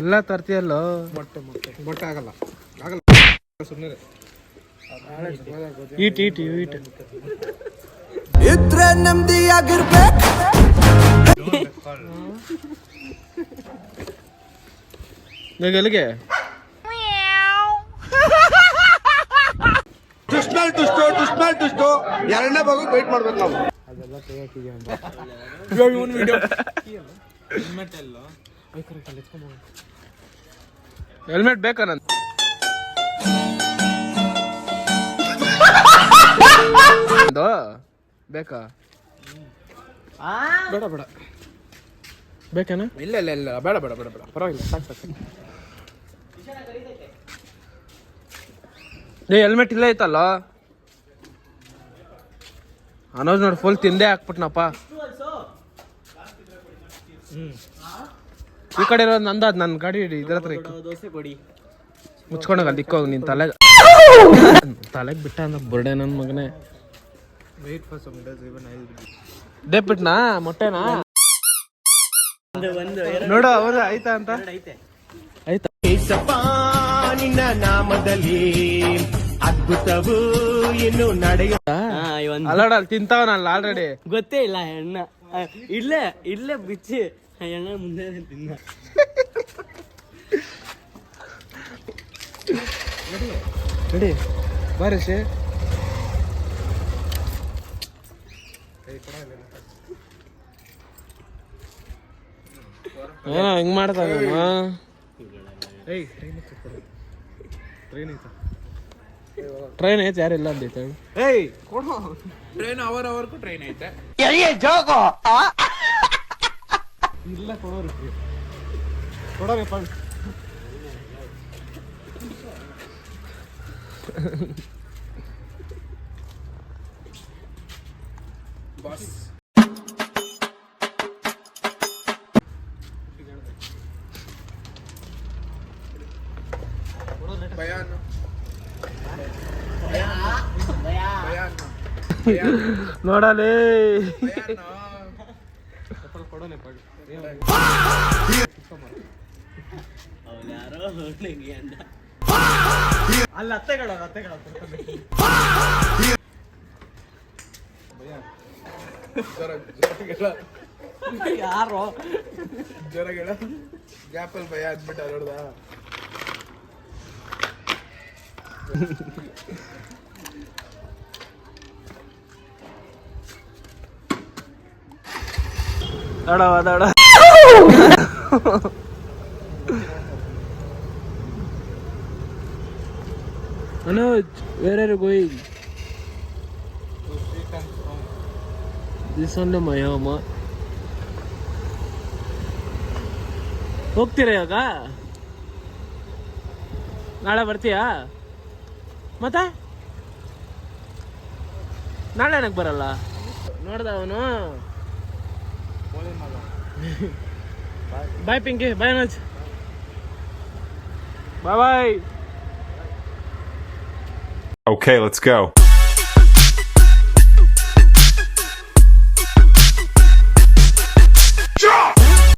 ಎಲ್ಲ ತರ್ತೀಯಲ್ಲೋ. ಮೊಟ್ಟೆ ಮೊಟ್ಟೆ ಮೊಟ್ಟೆ ಆಗಲ್ಲ ಆಗಲ್ಲ ಸುಮ್ಮನೆ ಈಟ್ ಈಟ್ ಈಟ್ ಇದ್ರೆ ನೆಮ್ಮದಿಯಾಗಿರ್ಬೇಕು. ಈಗ ಎಲ್ಲಿಗೆ ಟುಸ್ಟು ಎರಡನೇ ಭಾಗ ವೇಟ್ ಮಾಡ್ಬೇಕು ನಾವು. ಅದೆಲ್ಲ ಕೈ ಹಾಕಿದ್ಯಾ ಅಂತ ಇವನ್ ವಿಡಿಯೋ ಹೆಲ್ಮೆಟ್ ಬೇಕಾ ನನ್ ಬೇಕಾ ಬೇಡ ಬೇಡ ಬೇಕೇನ? ಇಲ್ಲ ಇಲ್ಲ ಇಲ್ಲ ಬೇಡ ಬೇಡ ಬೇಡ ಬೇಡ ಪರವಾಗಿಲ್ಲ ಸಾಕು ಸಾಕು. ಹೆಲ್ಮೆಟ್ ಇಲ್ಲೇ ಐತಲ್ಲ ಅನೋಜ್ ನೋಡಿ ಫುಲ್ ತಿಂದೇ ಹಾಕ್ಬಿಟ್ನಪ್ಪ. ಈ ಕಡೆ ಇರೋದು ನಂದಾದ್ ನನ್ನ ಗಾಡಿ ಇದ್ರ ಹತ್ರ ಮುಚ್ಕೊಂಡೋಗ ದಿಕ್ಕೋಗಿ ನಿನ್ ತಲೆಗೆ ಬಿಟ್ಟ ಅಂದ ಬುರ್ಡೆ ನನ್ನ ಮಗನೇ. ದೇಪ್ಬಿಟ್ನಾ ಮೊಟ್ಟೆನಾ ನೋಡು ಹೌದು ಆಯ್ತಾ ಅಂತ ಆಯ್ತಾ. ನಿನ್ನ ನಾಮದಲ್ಲಿ ಅದ್ಭುತವು ಇನ್ನು ನಡೆಯ ಅಲ್ಲೋಡ ಅಲ್ಲಿ ತಿಂತಾವನಲ್ಲ ಆಲ್ರೆಡಿ ಗೊತ್ತೇ ಇಲ್ಲ ಎಣ್ಣ ಇಲ್ಲೇ ಇಲ್ಲೇ ಬಿಚ್ಚಿ ಎಣ್ಣ ಮುಂದೆ ತಿನ್ನ. ರೆಡಿ ಬಾರಿ ಶೇ ಏನೋ ಹಿಂಗ್ ಮಾಡ್ತಾನ ಟ್ರೈನ್ ಐತೆ ಯಾರಿಲ್ಲ ಅಂದೈತೆ ಟ್ರೈನ್ ಅವರ್ಗೂ ಟ್ರೈನ್ ಐತೆ ಇಲ್ಲ ಕೊಡೋರು ಕೊಡೋರಪ್ಪ. ಬಸ್ ಬಯಾನ್ ನೋಡಲೇ ಅಲ್ಲಿ ಅತ್ತೆಗಳ ಯಾರು ಜೋರಾಗೆಳ ಗ್ಯಾಪಲ್ ಭಯ ಅಂದ್ಬಿಟ್ಟ ನೋಡ್ದ. ದಡ Manoj, where are you going? This only my home. ಹೋಗ್ತೀರಾ ಇವಾಗ? ನಾಳೆ ಬರ್ತೀಯಾ? ಮತ್ತೆ ನಾಳೆ ಏನಕ್ಕೆ ಬರಲ್ಲ? ನೋಡ್ದ ಅವನು. ಬಾಯ್ ಪಿಂಕಿ, ಬಾಯ್ ಅನೋಜ್, ಬಾಯ್ ಬಾಯ್. Okay, let's go.